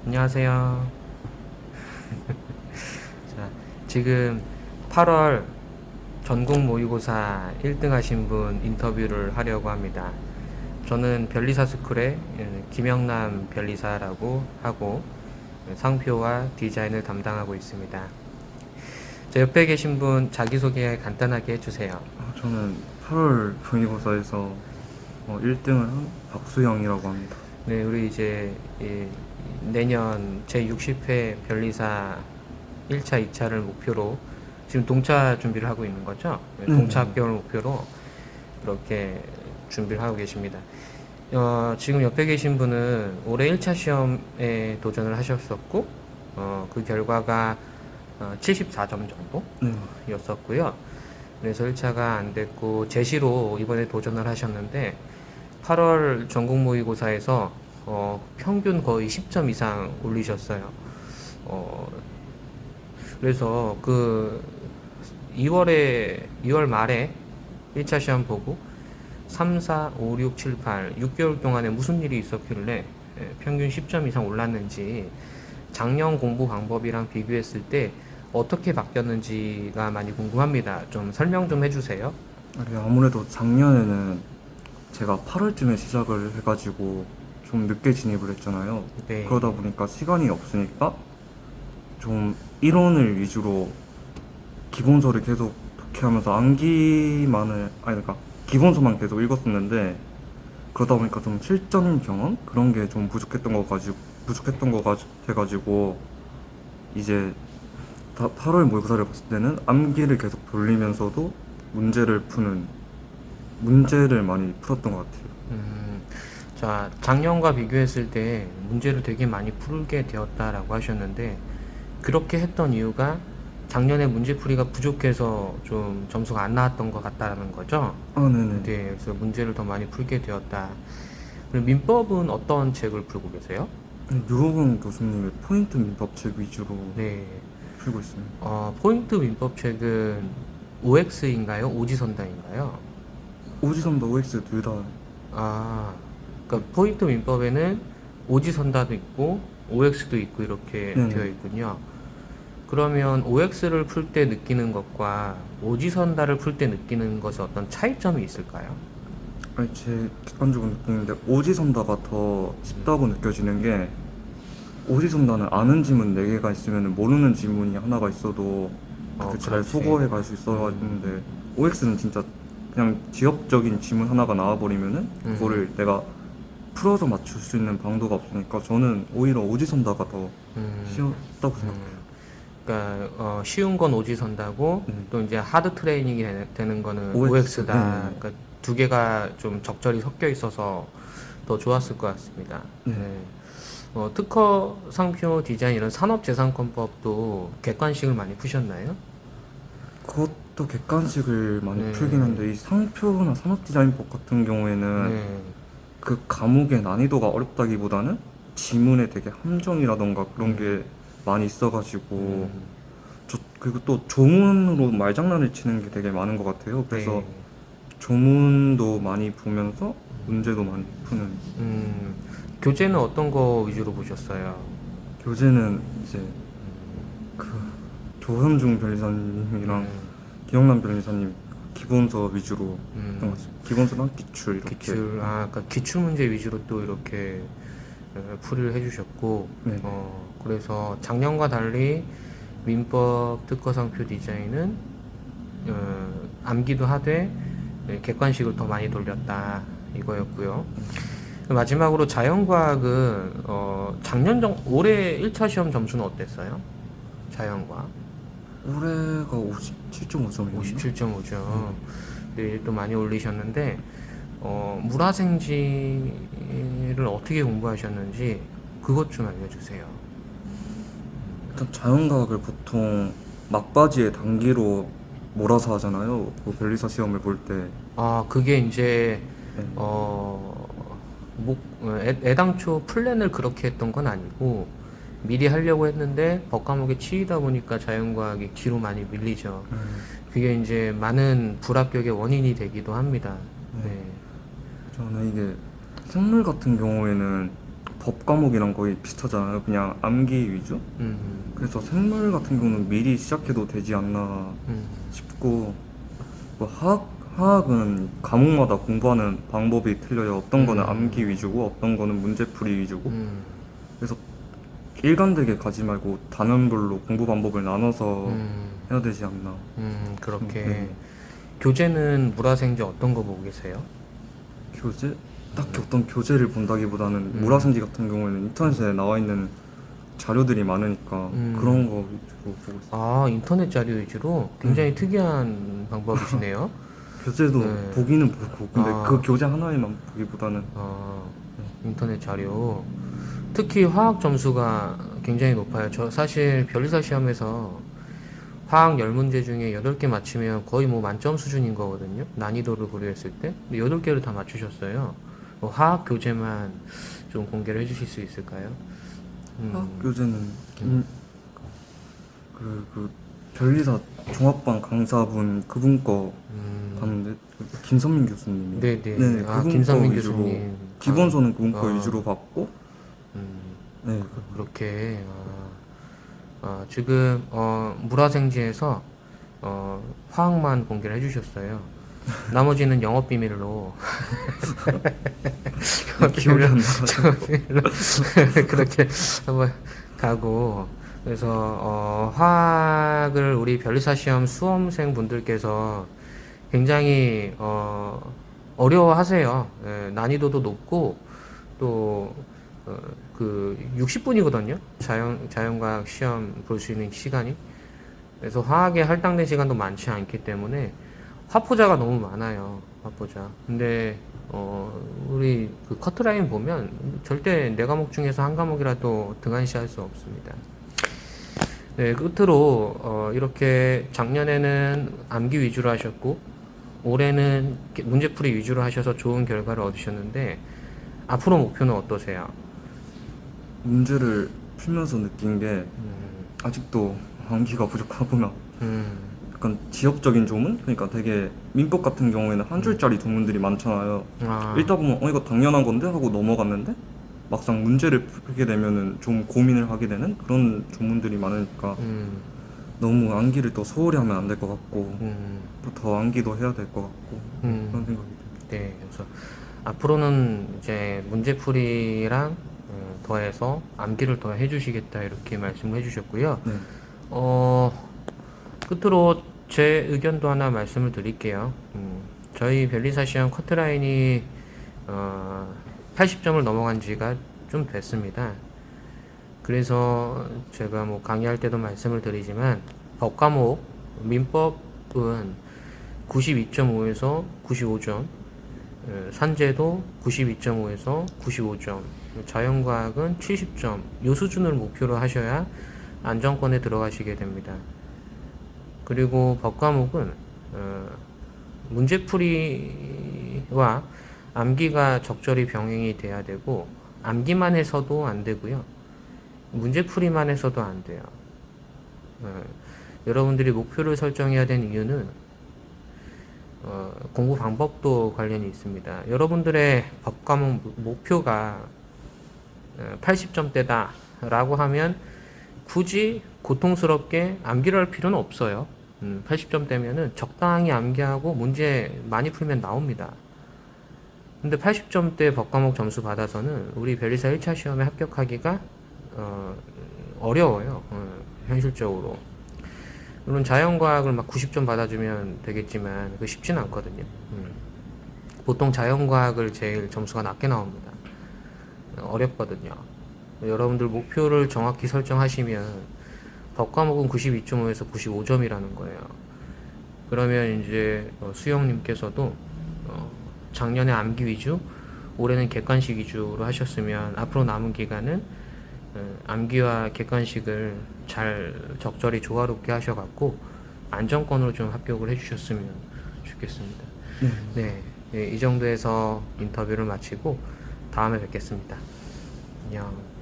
안녕하세요. 자, 지금 8월 전국 모의고사 1등 하신 분 인터뷰를 하려고 합니다. 저는 변리사 스쿨의 김영남 변리사라고 하고 상표와 디자인을 담당하고 있습니다. 저 옆에 계신 분 자기소개 간단하게 해주세요. 저는 8월 모의고사에서 1등을 한 박수영이라고 합니다. 네, 우리 이제 내년 제60회 변리사 1차, 2차를 목표로 지금 동차 준비를 하고 있는 거죠? 네, 동차 합격을 목표로 그렇게 준비를 하고 계십니다. 지금 옆에 계신 분은 올해 1차 시험에 도전을 하셨었고, 그 결과가 74점 정도였었고요. 그래서 1차가 안 됐고, 제시로 이번에 도전을 하셨는데, 8월 전국 모의고사에서 평균 거의 10점 이상 올리셨어요. 그래서 그 2월 말에 1차 시험 보고 3, 4, 5, 6, 7, 8, 6개월 동안에 무슨 일이 있었길래 평균 10점 이상 올랐는지, 작년 공부 방법이랑 비교했을 때 어떻게 바뀌었는지가 많이 궁금합니다. 좀 설명 좀 해주세요. 아무래도 작년에는 제가 8월쯤에 시작을 해가지고 좀 늦게 진입을 했잖아요. 네. 그러다 보니까 시간이 없으니까 좀 이론을 위주로 기본서를 계속 독해하면서 그러니까 기본서만 계속 읽었었는데, 그러다 보니까 좀 실전 경험 그런 게 좀 부족했던 거 같아가지고 이제 8월 모의고사를 봤을 때는 암기를 계속 돌리면서도 문제를 많이 풀었던 것 같아요. 자, 작년과 비교했을 때 문제를 되게 많이 풀게 되었다라고 하셨는데, 그렇게 했던 이유가 작년에 문제풀이가 부족해서 좀 점수가 안 나왔던 것 같다라는 거죠? 네네. 네, 그래서 문제를 더 많이 풀게 되었다. 그리고 민법은 어떤 책을 풀고 계세요? 유호근 교수님의 포인트 민법책 위주로 네, 풀고 있습니다. 포인트 민법 책은 OX인가요? 오지선다인가요? 오지선다 OX 둘 다. 그러니까 포인트 민법에는 오지선다도 있고 OX도 있고 이렇게 네네. 되어 있군요. 그러면 OX를 풀 때 느끼는 것과 오지선다를 풀 때 느끼는 것에 어떤 차이점이 있을까요? 제 객관적으로 느끼는데 오지선다가 더 쉽다고 느껴지는 게, 오지선다는 아는 지문 4개가 있으면 모르는 지문이 하나가 있어도 그렇게 잘 그렇지. 소거해 갈 수 있었는데, OX는 진짜 그냥 지엽적인 지문 하나가 나와버리면은 그거를 내가 풀어서 맞출 수 있는 방도가 없으니까 저는 오히려 오지선다가 더 쉬웠다고 생각해요. 그러니까 쉬운 건 오지선다고 또 이제 하드 트레이닝이 되는 거는 OX. OX다. 네. 그러니까 두 개가 좀 적절히 섞여 있어서 더 좋았을 것 같습니다. 네. 네. 특허, 상표, 디자인 이런 산업재산권법도 객관식을 많이 푸셨나요? 그것도 객관식을 많이 네. 풀긴 한데, 이 상표나 산업디자인법 같은 경우에는 네. 그 과목의 난이도가 어렵다기보다는 지문에 되게 함정이라던가 그런 게 많이 있어가지고 그리고 또 조문으로 말장난을 치는 게 되게 많은 것 같아요. 그래서 네. 조문도 많이 보면서 문제도 많이 푸는. 교재는 어떤 거 위주로 보셨어요? 교재는 이제 그 조현중 변리사님이랑 음, 김영남 변리사님 기본서 위주로 했던 것 같아요. 기본서랑 기출 이렇게. 그러니까 기출 문제 위주로 또 이렇게 풀이를 해주셨고, 네. 그래서 작년과 달리 민법 특허상표 디자인은 암기도 하되 객관식을 더 많이 돌렸다 이거였고요. 마지막으로 자연과학은 올해 1차 시험 점수는 어땠어요? 자연과학 올해가 57.5점이에요. 57.5점. 네, 또 많이 올리셨는데 물화생지를 어떻게 공부하셨는지 그것 좀 알려주세요. 일단 자연과학을 보통 막바지에 단기로 몰아서 하잖아요. 그 변리사 시험을 볼 때. 그게 이제 네. 애당초 플랜을 그렇게 했던 건 아니고 미리 하려고 했는데 법과목에 치이다 보니까 자연과학이 뒤로 많이 밀리죠. 그게 이제 많은 불합격의 원인이 되기도 합니다. 네. 저는 이게 생물 같은 경우에는 법 과목이랑 거의 비슷하잖아요. 그냥 암기 위주. 그래서 생물 같은 경우는 미리 시작해도 되지 않나 음, 싶고, 뭐 화학은 과목마다 공부하는 방법이 틀려요. 어떤 거는 암기 위주고 어떤 거는 문제풀이 위주고. 음, 그래서 일관되게 가지 말고 단원별로 공부 방법을 나눠서 해야 되지 않나. 그렇게. 네. 교재는 물화생지 어떤 거 보고 계세요? 교재? 딱히 어떤 교재를 본다기보다는 음. 물화생지 같은 경우에는 인터넷에 나와 있는 자료들이 많으니까 그런 거 위주로 보고 있어요. 아, 인터넷 자료 위주로? 굉장히 특이한 방법이시네요. 교재도 네. 보기는 보고, 근데 아. 그 교재 하나에만 보기보다는. 인터넷 자료. 특히 화학 점수가 굉장히 높아요. 저 사실 변리사 시험에서 화학 10문제 중에 8개 맞히면 거의 뭐 만점 수준인 거거든요. 난이도를 고려했을 때. 근데 8개를 다 맞추셨어요. 뭐 화학 교재만 좀 공개를 해주실 수 있을까요? 화학 교재는 그 변리사 종합반 강사분 그분 거 봤는데, 김선민 교수님이. 네네. 아, 그분 김선민 거 위주로. 교수님. 기본서는 그분 거 아. 위주로 봤고. 음, 네. 그렇게. 지금, 물화생지에서, 화학만 공개를 해주셨어요. 나머지는 영업 비밀로. 기억이 안 나. 그렇게 한번 가고, 그래서 화학을 우리 변리사 시험 수험생 분들께서 굉장히 어려워하세요. 예, 난이도도 높고 또 그 60분이거든요. 자연과학 시험 볼 수 있는 시간이. 그래서 화학에 할당된 시간도 많지 않기 때문에 화포자가 너무 많아요. 화포자. 근데 우리 그 커트라인 보면 절대 네 과목 중에서 한 과목이라도 등한시할 수 없습니다. 네, 끝으로 이렇게 작년에는 암기 위주로 하셨고 올해는 문제풀이 위주로 하셔서 좋은 결과를 얻으셨는데 앞으로 목표는 어떠세요? 문제를 풀면서 느낀 게 아직도 암기가 부족하구나. 약간 지역적인 조문? 그러니까 되게 민법 같은 경우에는 한 줄짜리 조문들이 많잖아요. 아, 읽다 보면 이거 당연한 건데 하고 넘어갔는데 막상 문제를 풀게 되면은 좀 고민을 하게 되는 그런 조문들이 많으니까 너무 암기를 더 소홀히 하면 안 될 것 같고, 또 더 암기도 해야 될 것 같고, 그런 생각이 듭니다. 네. 그래서 앞으로는 이제 문제풀이랑 더해서 암기를 더 해주시겠다 이렇게 말씀을 해주셨고요. 네. 끝으로 제 의견도 하나 말씀을 드릴게요. 저희 변리사 시험 커트라인이 80점을 넘어간 지가 좀 됐습니다. 그래서 제가 뭐 강의할 때도 말씀을 드리지만 법 과목 민법은 92.5에서 95점, 산재도 92.5에서 95점, 자연과학은 70점, 요 수준을 목표로 하셔야 안정권에 들어가시게 됩니다. 그리고 법 과목은 문제풀이와 암기가 적절히 병행이 돼야 되고 암기만 해서도 안 되고요. 문제풀이만 해서도 안 돼요. 여러분들이 목표를 설정해야 되는 이유는 공부 방법도 관련이 있습니다. 여러분들의 법 과목 목표가 80점대다 라고 하면 굳이 고통스럽게 암기를 할 필요는 없어요. 80점대면은 적당히 암기하고 문제 많이 풀면 나옵니다. 근데 80점대 법과목 점수 받아서는 우리 변리사 1차 시험에 합격하기가 어려워요. 현실적으로. 물론 자연과학을 막 90점 받아주면 되겠지만 그 쉽지는 않거든요. 보통 자연과학을 제일 점수가 낮게 나옵니다. 어렵거든요. 여러분들 목표를 정확히 설정하시면 법과목은 92.5에서 95점이라는 거예요. 그러면 이제 수영님께서도 작년에 암기 위주, 올해는 객관식 위주로 하셨으면 앞으로 남은 기간은 암기와 객관식을 잘 적절히 조화롭게 하셔갖고 안정권으로 좀 합격을 해주셨으면 좋겠습니다. 네, 이 정도에서 인터뷰를 마치고 다음에 뵙겠습니다. 안녕.